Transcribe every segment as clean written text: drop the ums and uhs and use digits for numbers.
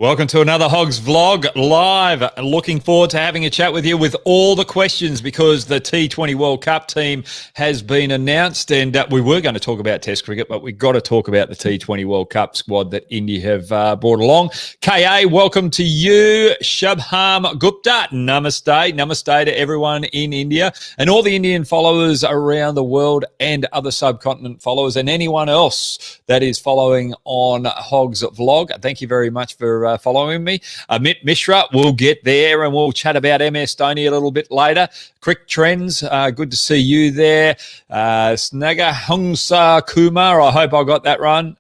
Welcome to another Hogg's Vlog live. Looking forward to having a chat with you with all the questions because the T20 World Cup team has been announced, and we were going to talk about Test cricket, but we've got to talk about the T20 World Cup squad that India have brought along. KA, welcome to you. Shubham Gupta, namaste. Namaste to everyone in India and all the Indian followers around the world and other subcontinent followers and anyone else that is following on Hogg's Vlog. Thank you very much for following me. Amit Mishra, we'll get there and we'll chat about MS Dhoni a little bit later. Quick trends, good to see you there. Snaga Hungsa Kumar, I hope I got that right.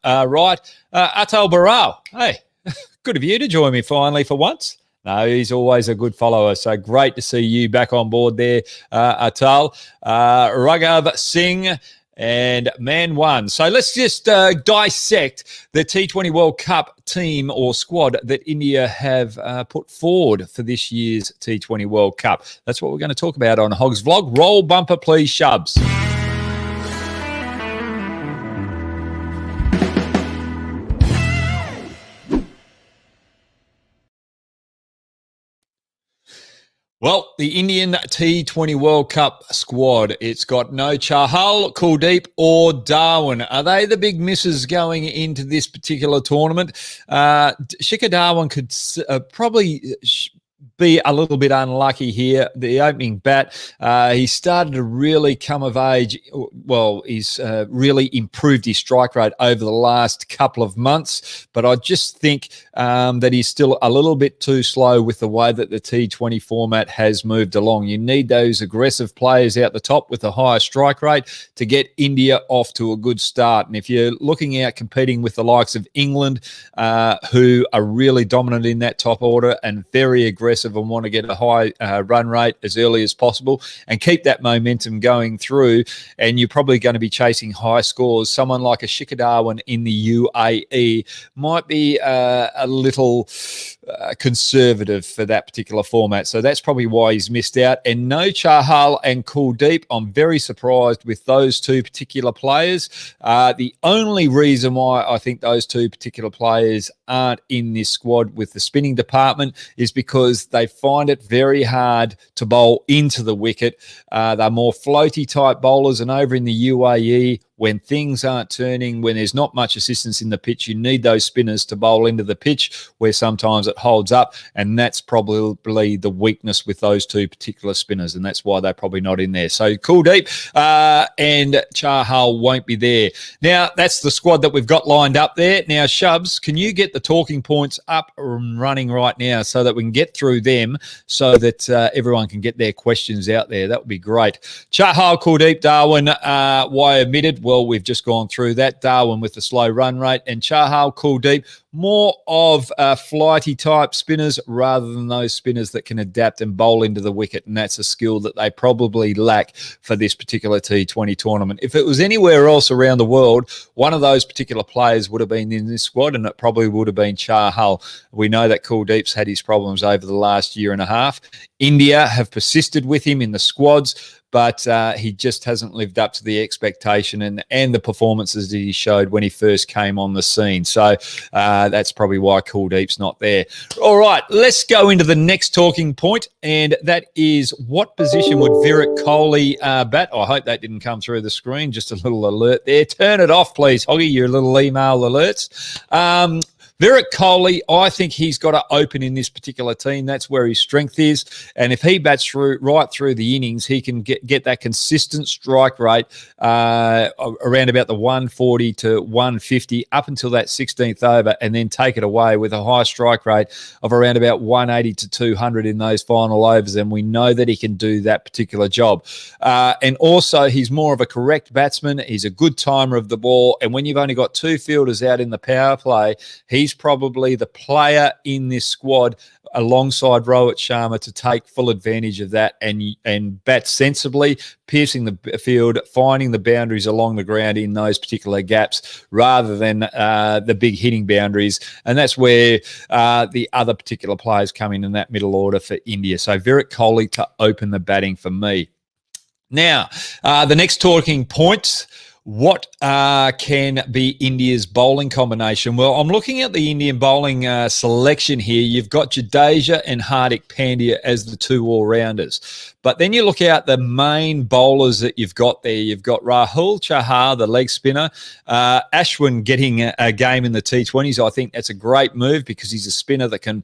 Atal Baral, hey, good of you to join me finally for once. No, he's always a good follower, so great to see you back on board there, Atal. Raghav Singh, and Man One. So let's just dissect the T20 World Cup team or squad that India have put forward for this year's T20 World Cup. That's what we're going to talk about on Hogg's Vlog. Roll bumper, please, Shubs. Well, the Indian T20 World Cup squad, it's got no Chahal, Kuldeep or Dhawan. Are they the big misses going into this particular tournament? Shikhar Dhawan could probably be a little bit unlucky here. The opening bat, he started to really come of age. Well, he's really improved his strike rate over the last couple of months, but I just think that he's still a little bit too slow with the way that the T20 format has moved along. You need those aggressive players out the top with a higher strike rate to get India off to a good start. And if you're looking out competing with the likes of England, who are really dominant in that top order and very aggressive and want to get a high run rate as early as possible and keep that momentum going through, and you're probably going to be chasing high scores, someone like a Shikhar Dhawan in the UAE might be a little conservative for that particular format. So that's probably why he's missed out. And no Chahal and Kuldeep. I'm very surprised with those two particular players. The only reason why I think those two particular players aren't in this squad with the spinning department is because they find it very hard to bowl into the wicket. They're more floaty type bowlers, and over in the UAE, when things aren't turning, when there's not much assistance in the pitch, you need those spinners to bowl into the pitch where sometimes it holds up, and that's probably the weakness with those two particular spinners, and that's why they're probably not in there. So Kuldeep and Chahal won't be there. Now, that's the squad that we've got lined up there. Now, Shubs, can you get the talking points up and running right now so that we can get through them so that everyone can get their questions out there? That would be great. Chahal, Kuldeep, Dhawan, why omitted? Well, we've just gone through that. Dhawan with the slow run rate, and Chahal, Kuldeep, more of flighty type spinners rather than those spinners that can adapt and bowl into the wicket, and that's a skill that they probably lack for this particular T20 tournament. If it was anywhere else around the world, one of those particular players would have been in this squad, and it probably would have been Chahal. We know that Kuldeep's had his problems over the last year and a half. India have persisted with him in the squads, but he just hasn't lived up to the expectation and the performances that he showed when he first came on the scene. So that's probably why Kuldeep's not there. All right, let's go into the next talking point, and that is what position would Virat Kohli bat? I hope that didn't come through the screen. Just a little alert there. Turn it off, please, Hoggy, your little email alerts. Virat Kohli, I think he's got to open in this particular team. That's where his strength is. And if he bats right through the innings, he can get that consistent strike rate around about the 140 to 150 up until that 16th over, and then take it away with a high strike rate of around about 180 to 200 in those final overs. And we know that he can do that particular job. And also, he's more of a correct batsman. He's a good timer of the ball. And when you've only got two fielders out in the power play, he's probably the player in this squad alongside Rohit Sharma to take full advantage of that and bat sensibly, piercing the field, finding the boundaries along the ground in those particular gaps rather than the big hitting boundaries. And that's where the other particular players come in that middle order for India. So Virat Kohli to open the batting for me. Now, the next talking point, what can be India's bowling combination? Well, I'm looking at the Indian bowling selection here. You've got Jadeja and Hardik Pandya as the two all-rounders. But then you look out the main bowlers that you've got there. You've got Rahul Chahal, the leg spinner. Ashwin getting a game in the T20s. I think that's a great move because he's a spinner that can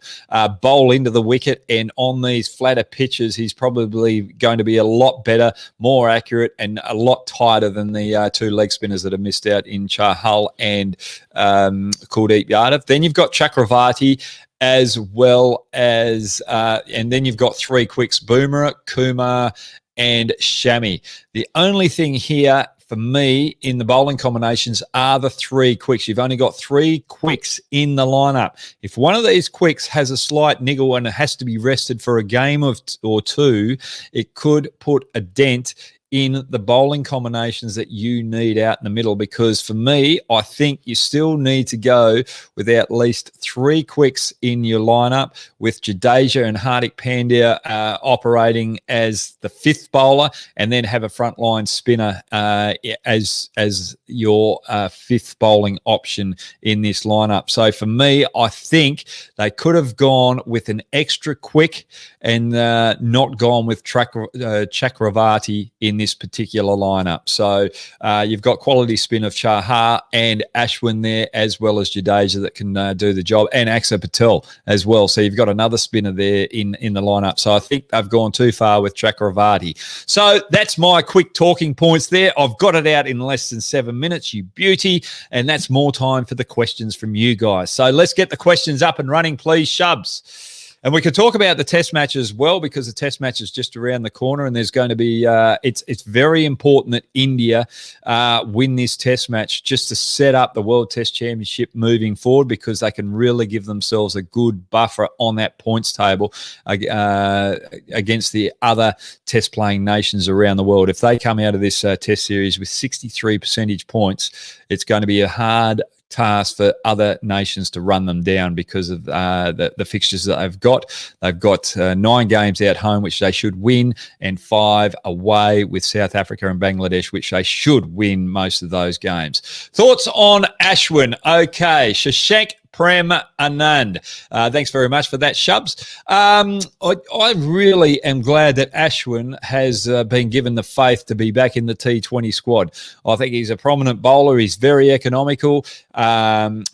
bowl into the wicket. And on these flatter pitches, he's probably going to be a lot better, more accurate, and a lot tighter than the two leg spinners that have missed out in Chahal and Kuldeep Yadav. Then you've got Chakravarti, as well as, and then you've got three quicks, Boomerang, Kumar, and Shami. The only thing here for me in the bowling combinations are the three quicks. You've only got three quicks in the lineup. If one of these quicks has a slight niggle and it has to be rested for a game or two, it could put a dent in the bowling combinations that you need out in the middle, because for me, I think you still need to go with at least three quicks in your lineup, with Jadeja and Hardik Pandya operating as the fifth bowler, and then have a frontline spinner as your fifth bowling option in this lineup. So for me, I think they could have gone with an extra quick and not gone with Chakravarti in this particular lineup. So you've got quality spin of Chahal and Ashwin there, as well as Jadeja that can do the job, and Axar Patel as well. So you've got another spinner there in the lineup. So I think they've gone too far with Chakravarti. So that's my quick talking points there. I've got it out in less than 7 minutes, you beauty, and that's more time for the questions from you guys. So let's get the questions up and running, please, Shubs. And we could talk about the test match as well, because the test match is just around the corner, and there's going to be it's very important that India win this test match just to set up the World Test Championship moving forward, because they can really give themselves a good buffer on that points table against the other test playing nations around the world. If they come out of this test series with 63 percentage points, it's going to be a hard task for other nations to run them down because of the fixtures that they've got. They've got 9 games at home, which they should win, and 5 away with South Africa and Bangladesh, which they should win most of those games. Thoughts on Ashwin? Okay, Shashank Prem Anand. Thanks very much for that, Shubs. I really am glad that Ashwin has been given the faith to be back in the T20 squad. I think he's a prominent bowler. He's very economical.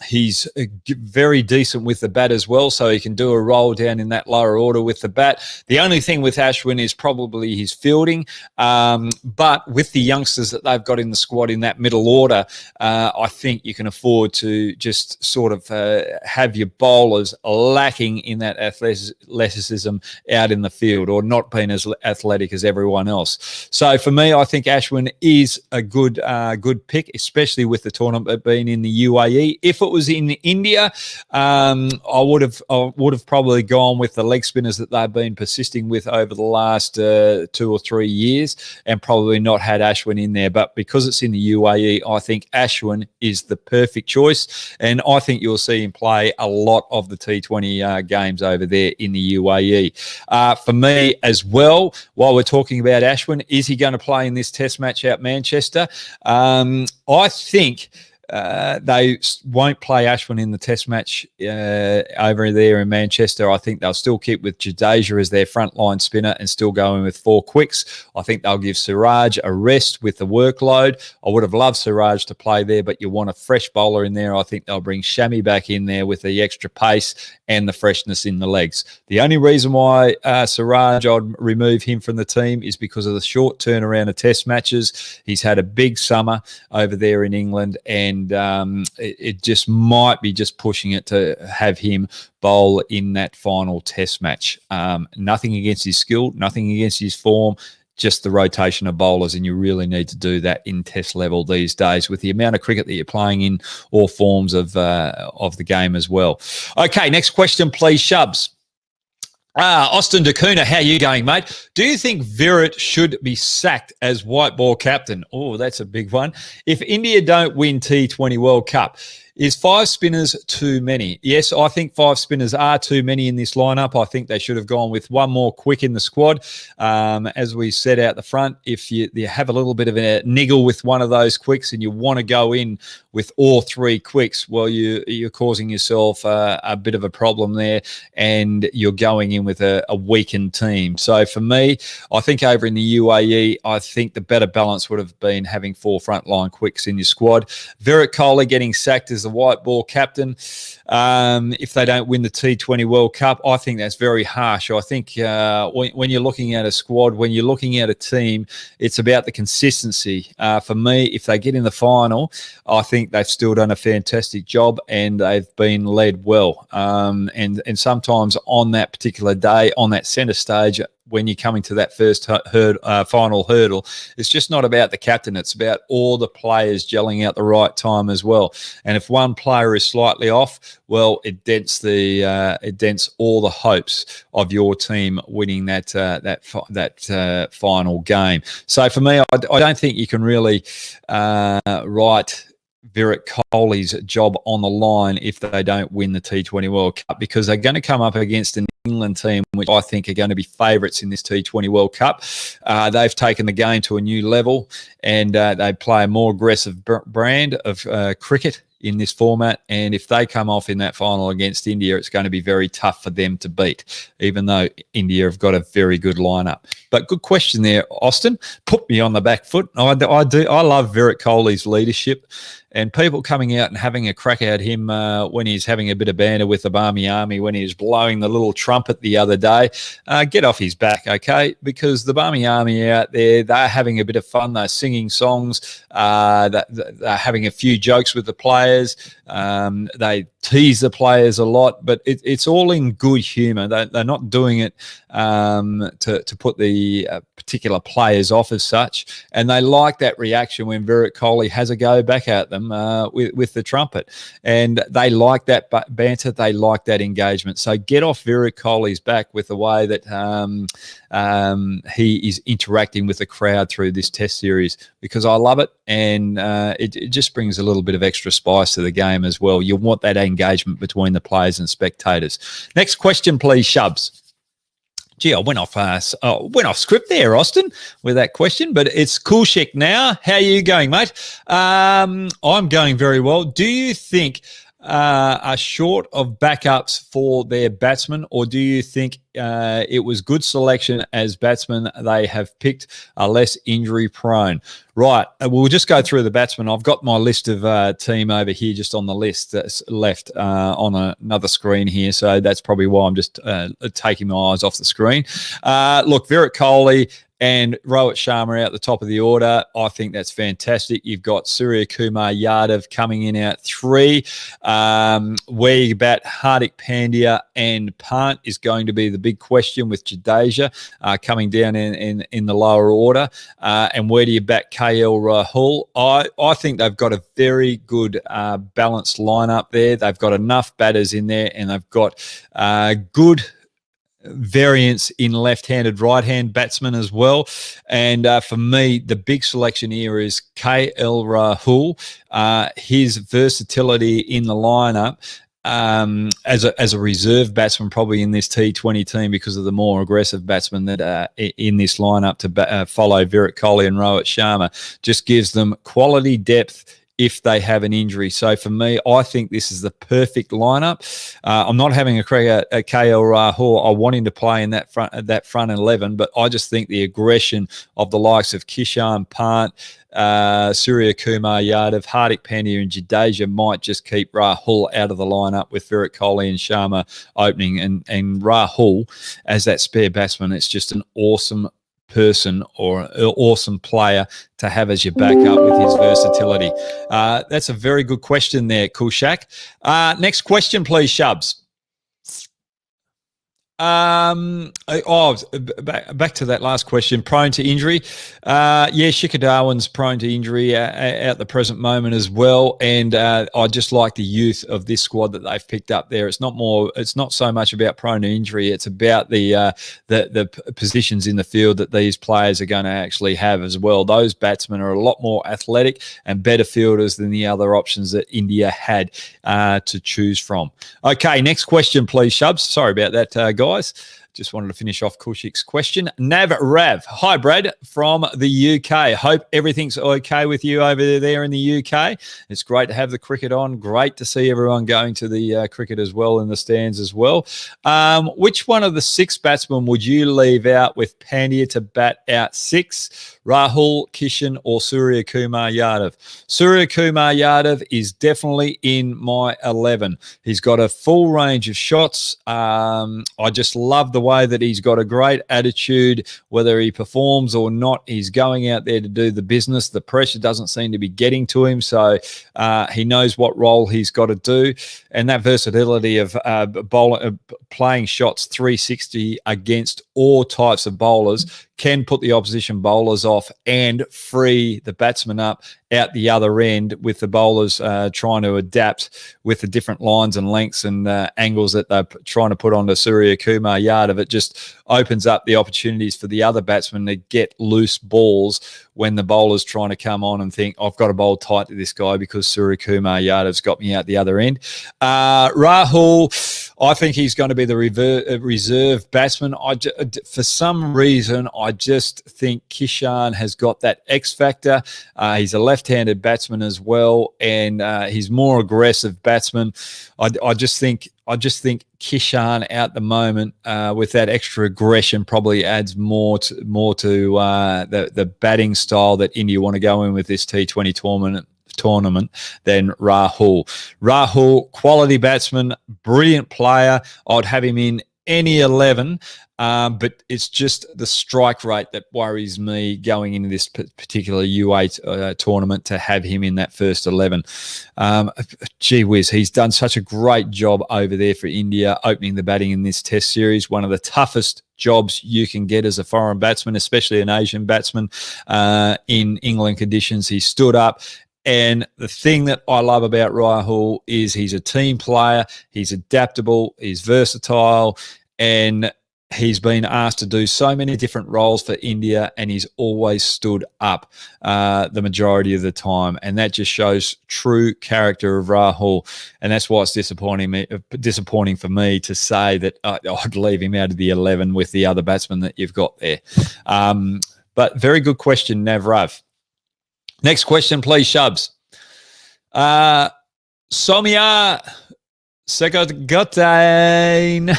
He's very decent with the bat as well, so he can do a roll down in that lower order with the bat. The only thing with Ashwin is probably his fielding, but with the youngsters that they've got in the squad in that middle order, I think you can afford to just sort of have your bowlers lacking in that athleticism out in the field, or not being as athletic as everyone else. So for me, I think Ashwin is a good pick, especially with the tournament being in the UAE. If it was in India, I would have probably gone with the leg spinners that they've been persisting with over the last 2 or 3 years, and probably not had Ashwin in there. But because it's in the UAE, I think Ashwin is the perfect choice, and I think you'll see him play a lot of the T20 games over there in the UAE. For me as well, while we're talking about Ashwin, is he going to play in this test match out Manchester? I think they won't play Ashwin in the test match over there in Manchester. I think they'll still keep with Jadeja as their frontline spinner and still going with 4 quicks. I think they'll give Siraj a rest with the workload. I would have loved Siraj to play there, but you want a fresh bowler in there. I think they'll bring Shami back in there with the extra pace and the freshness in the legs. The only reason why Siraj, I'd remove him from the team, is because of the short turnaround of test matches. He's had a big summer over there in England, and it just might be just pushing it to have him bowl in that final test match. Nothing against his skill, nothing against his form, just the rotation of bowlers, and you really need to do that in test level these days with the amount of cricket that you're playing in all forms of the game as well. Okay, next question, please, Shubs. Austin Dacuna, how you going, mate? Do you think Virat should be sacked as white ball captain? Oh, that's a big one. If India don't win T20 World Cup, Is 5 spinners too many? Yes, I think 5 spinners are too many in this lineup. I think they should have gone with one more quick in the squad. As we said out the front, if you have a little bit of a niggle with one of those quicks and you want to go in with all 3 quicks, well, you're causing yourself a bit of a problem there, and you're going in with a weakened team. So for me, I think over in the UAE, I think the better balance would have been having 4 frontline quicks in your squad. Virat Kohli getting sacked as the white ball captain. If they don't win the T20 World Cup, I think that's very harsh. I think when you're looking at a squad, when you're looking at a team, it's about the consistency. For me, if they get in the final, I think they've still done a fantastic job and they've been led well. And sometimes on that particular day, on that centre stage, when you're coming to that first final hurdle, it's just not about the captain. It's about all the players gelling out the right time as well. And if one player is slightly off, well, it dents all the hopes of your team winning that final game. So for me, I don't think you can really write Virat Kohli's job on the line if they don't win the T20 World Cup, because they're going to come up against an England team which I think are going to be favourites in this T20 World Cup. They've taken the game to a new level, and they play a more aggressive brand of cricket in this format, and if they come off in that final against India, it's going to be very tough for them to beat, even though India have got a very good lineup. But good question there, Austin. Put me on the back foot. I love Virat Kohli's leadership, and people coming out and having a crack at him when he's having a bit of banter with the Barmy Army, when he was blowing the little trumpet the other day. Get off his back, okay? Because the Barmy Army out there, they're having a bit of fun. They're singing songs. They're having a few jokes with the players. They tease the players a lot, but it's all in good humour. They're not doing it to put the particular players off as such, and they like that reaction when Virat Kohli has a go back at them with the trumpet, and they like that banter. They like that engagement. So get off Virat Kohli's back with the way that he is interacting with the crowd through this test series, because I love it, and it just brings a little bit of extra spice to the game as well. You want that engagement between the players and spectators. Next question, please, Shubs. Gee, I went off script there, Austin, with that question, but it's Kulshik now. How are you going, mate? I'm going very well. Do you think are short of backups for their batsmen, or do you think it was good selection as batsmen they have picked are less injury prone? Right, we'll just go through the batsmen. I've got my list of team over here just on the list that's left on another screen here, so that's probably why I'm just taking my eyes off the screen. Look, Virat Kohli and Rohit Sharma out the top of the order. I think that's fantastic. You've got Surya Kumar Yadav coming in at 3. Where you bat Hardik Pandya and Pant is going to be the big question, with Jadeja coming down in the lower order. And where do you bat KL Rahul? I think they've got a very good balanced lineup there. They've got enough batters in there, and they've got good variance in left-handed, right-hand batsmen as well. And for me, the big selection here is KL Rahul. His versatility in the lineup as a reserve batsman, probably in this T20 team, because of the more aggressive batsmen that are in this lineup to follow Virat Kohli and Rohit Sharma, just gives them quality depth if they have an injury. So for me, I think this is the perfect lineup. I'm not having a crack at KL Rahul. I want him to play in that front 11, but I just think the aggression of the likes of Kishan Pant, Surya Kumar Yadav, Hardik Pandya and Jadeja might just keep Rahul out of the lineup, with Virat Kohli and Sharma opening. And Rahul, as that spare batsman, it's just an awesome person or an awesome player to have as your backup with his versatility. That's a very good question there, Kulshak. Next question, please, Shubs. Back to that last question. Prone to injury, Shikhar Dhawan's prone to injury at the present moment as well, and I just like the youth of this squad that they've picked up there. It's not so much about prone to injury. It's about the positions in the field that these players are going to actually have as well. Those batsmen are a lot more athletic and better fielders than the other options that India had to choose from. Okay, next question, please, Shubs. Sorry about that, guys. Just wanted to finish off Kushik's question. Nav Rav. Hi, Brad, from the UK. Hope everything's okay with you over there in the UK. It's great to have the cricket on. Great to see everyone going to the cricket as well in the stands as well. Which one of the 6 batsmen would you leave out with Pandya to bat out 6? Rahul, Kishan, or Surya Kumar Yadav? Surya Kumar Yadav is definitely in my 11. He's got a full range of shots. I just love the way that he's got a great attitude. Whether he performs or not, he's going out there to do the business. The pressure doesn't seem to be getting to him, so he knows what role he's got to do. And that versatility of playing shots 360 against all types of bowlers can put the opposition bowlers off and free the batsman up out the other end, with the bowlers trying to adapt with the different lines and lengths and angles that they're trying to put onto Surya Kumar Yadav. It just opens up the opportunities for the other batsmen to get loose balls when the bowler's trying to come on and think, I've got to bowl tight to this guy because Surya Kumar Yadav's got me out the other end. Rahul, I think he's going to be the reserve batsman. For some reason, I just think Kishan has got that X factor. He's a left-handed batsman as well, and he's more aggressive batsman. I just think Kishan at the moment with that extra aggression probably adds more to the batting style that India want to go in with this T20 tournament than Rahul. Rahul, quality batsman, brilliant player. I'd have him in any 11, but it's just the strike rate that worries me going into this particular U8 tournament to have him in that first 11. Gee whiz, he's done such a great job over there for India, opening the batting in this test series, one of the toughest jobs you can get as a foreign batsman, especially an Asian batsman in England conditions. He stood up. And the thing that I love about Rahul is he's a team player, he's adaptable, he's versatile, and he's been asked to do so many different roles for India, and he's always stood up the majority of the time. And that just shows true character of Rahul. And that's why it's disappointing for me to say that I'd leave him out of the 11 with the other batsmen that you've got there. But very good question, Navrav. Next question, please, Shubs. Somia Segotain.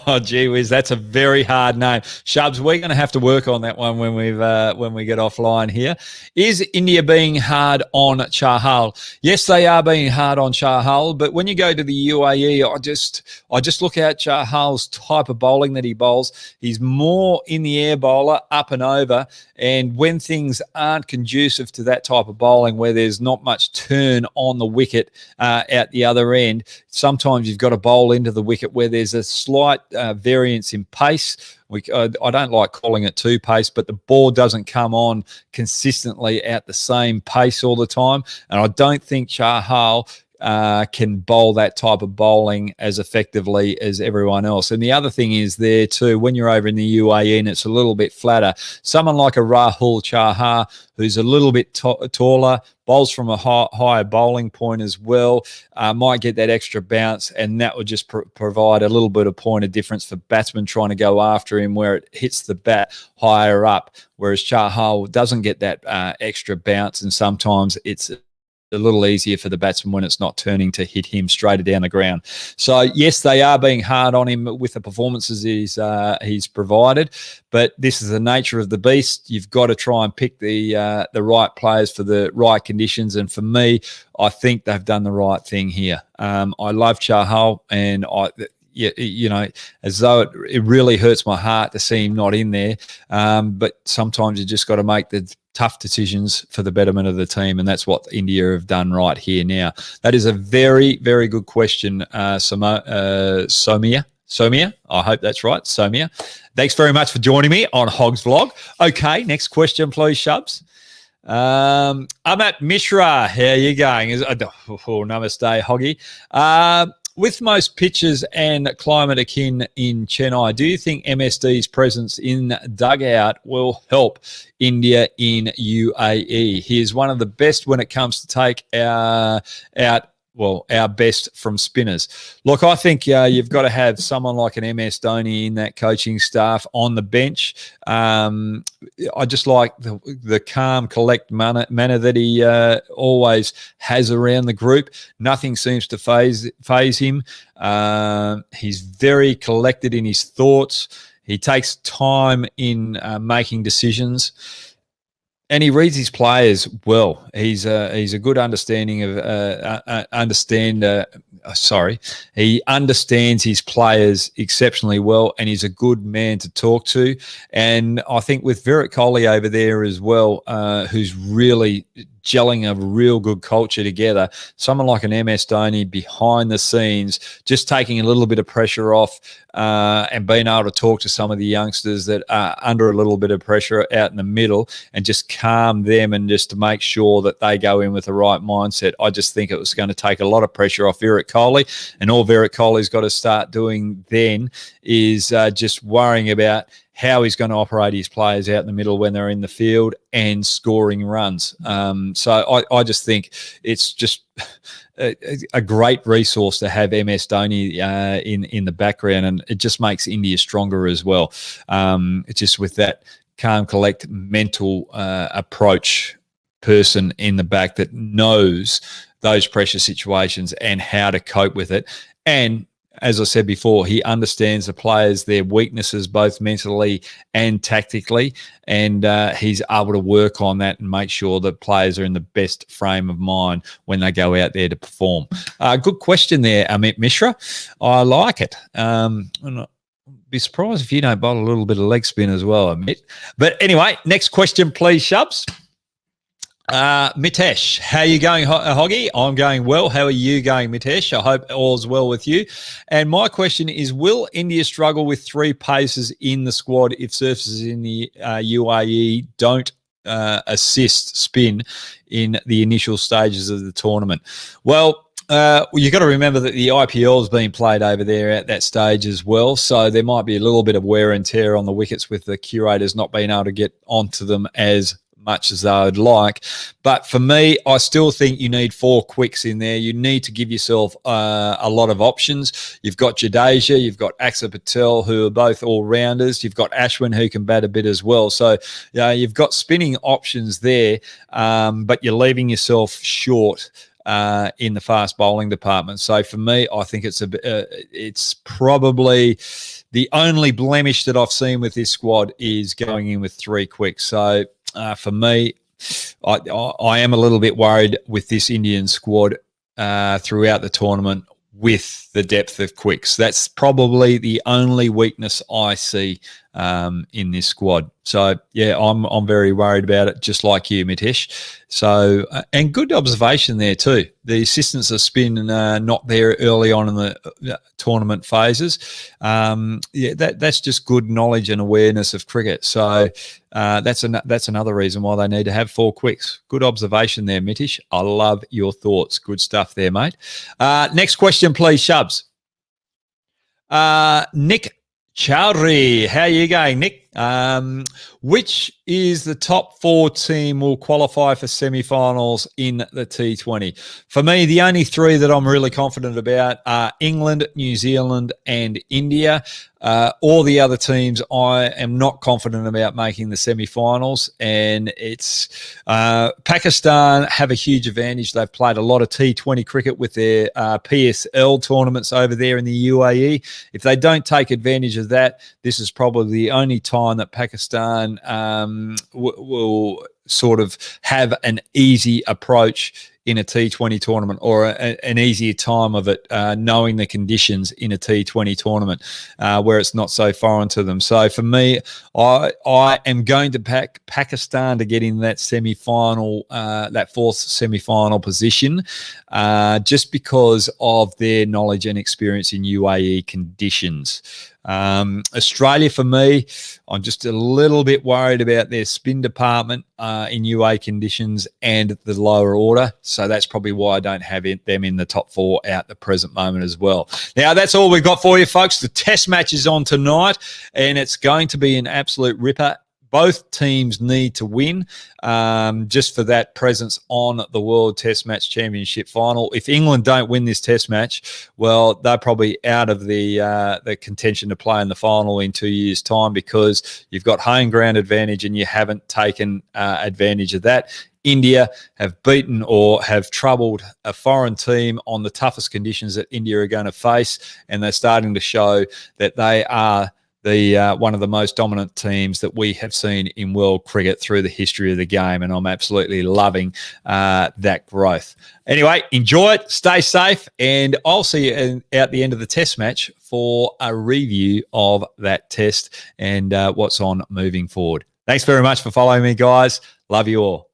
Oh, gee whiz, that's a very hard name. Shubs, we're going to have to work on that one when we get offline here. Is India being hard on Chahal? Yes, they are being hard on Chahal, but when you go to the UAE, I just look at Chahal's type of bowling that he bowls. He's more in the air bowler, up and over, and when things aren't conducive to that type of bowling, where there's not much turn on the wicket at the other end, sometimes you've got to bowl into the wicket where there's a slight variance in pace. I don't like calling it two pace, but the ball doesn't come on consistently at the same pace all the time. And I don't think Chahal can bowl that type of bowling as effectively as everyone else. And the other thing is there too, when you're over in the UAE and it's a little bit flatter, someone like a Rahul Chahar, who's a little bit taller, bowls from a higher bowling point as well, might get that extra bounce, and that would just provide a little bit of point of difference for batsmen trying to go after him where it hits the bat higher up, whereas Chahal doesn't get that extra bounce, and sometimes it's a little easier for the batsman when it's not turning to hit him straighter down the ground. So yes, they are being hard on him with the performances he's provided, but this is the nature of the beast. You've got to try and pick the right players for the right conditions, and for me, I think they've done the right thing here. I love Chahal, and as though it really hurts my heart to see him not in there, but sometimes you just got to make the tough decisions for the betterment of the team, and that's what India have done right here now. That is a very, very good question, Somia. Somia. I hope that's right, Somia. Thanks very much for joining me on Hogg's Vlog. Okay, next question, please, Shubs. Amat Mishra, how are you going? Namaste, Hoggy. With most pitches and climate akin in Chennai, do you think MSD's presence in dugout will help India in UAE? He is one of the best when it comes to take our best from spinners. Look, I think you've got to have someone like an MS Dhoni in that coaching staff on the bench. I just like the calm, collect manner that he always has around the group. Nothing seems to phase him. He's very collected in his thoughts. He takes time in making decisions. And he reads his players well. He's a good understanding of He understands his players exceptionally well, and he's a good man to talk to. And I think with Virat Kohli over there as well, who's really gelling a real good culture together, someone like an MS Dhoni behind the scenes, just taking a little bit of pressure off and being able to talk to some of the youngsters that are under a little bit of pressure out in the middle and just calm them and just to make sure that they go in with the right mindset. I just think it was going to take a lot of pressure off Virat Kohli, and all Virat Kohli's got to start doing then is just worrying about how he's going to operate his players out in the middle when they're in the field and scoring runs. So I just think it's just a great resource to have MS Dhoni in the background, and it just makes India stronger as well. It's just with that calm, collect, mental approach person in the back that knows those pressure situations and how to cope with it. And as I said before, he understands the players, their weaknesses, both mentally and tactically, and he's able to work on that and make sure that players are in the best frame of mind when they go out there to perform. Good question there, Amit Mishra. I like it. And I'd be surprised if you don't bowl a little bit of leg spin as well, Amit. But anyway, next question, please, Shubs. Mitesh, how are you going, Hoggy? I'm going well. How are you going, Mitesh? I hope all's well with you. And my question is, will India struggle with three paces in the squad if surfaces in the UAE don't assist spin in the initial stages of the tournament? Well, you've got to remember that the IPL is being played over there at that stage as well. So there might be a little bit of wear and tear on the wickets with the curators not being able to get onto them as much as I would like. But for me, I still think you need four quicks in there. You need to give yourself a lot of options. You've got Jadeja, you've got Axar Patel, who are both all-rounders. You've got Ashwin, who can bat a bit as well. So you've got spinning options there, but you're leaving yourself short in the fast bowling department. So for me, I think it's probably the only blemish that I've seen with this squad is going in with three quicks. So for me, I am a little bit worried with this Indian squad throughout the tournament with the depth of quicks. That's probably the only weakness I see in this squad. So yeah, I'm very worried about it, just like you, Mitesh. So and good observation there too. The assistance of spin not there early on in the tournament phases. That's just good knowledge and awareness of cricket. So that's another reason why they need to have four quicks. Good observation there, Mitesh. I love your thoughts. Good stuff there, mate. Next question, please, Shubs. Nick Chowdhury, how are you going, Nick? Which is the top four team will qualify for semi-finals in the T20? For me, the only three that I'm really confident about are England, New Zealand, and India. All the other teams I am not confident about making the semi-finals, and it's Pakistan have a huge advantage. They've played a lot of T20 cricket with their PSL tournaments over there in the UAE. If they don't take advantage of that, this is probably the only time that Pakistan will sort of have an easy approach in a T20 tournament, or an easier time of it, knowing the conditions in a T20 tournament where it's not so foreign to them. So for me, I am going to back Pakistan to get in that semi-final, that fourth semi-final position, just because of their knowledge and experience in UAE conditions. Australia, for me, I'm just a little bit worried about their spin department in UA conditions and the lower order. So that's probably why I don't have them in the top four at the present moment as well. Now, that's all we've got for you, folks. The test match is on tonight, and it's going to be an absolute ripper. Both teams need to win just for that presence on the World Test Match Championship final. If England don't win this Test match, well, they're probably out of the contention to play in the final in 2 years' time, because you've got home ground advantage and you haven't taken advantage of that. India have beaten or have troubled a foreign team on the toughest conditions that India are going to face, and they're starting to show that they are one of the most dominant teams that we have seen in world cricket through the history of the game, and I'm absolutely loving that growth. Anyway, enjoy it, stay safe, and I'll see you at the end of the test match for a review of that test and what's on moving forward. Thanks very much for following me, guys. Love you all.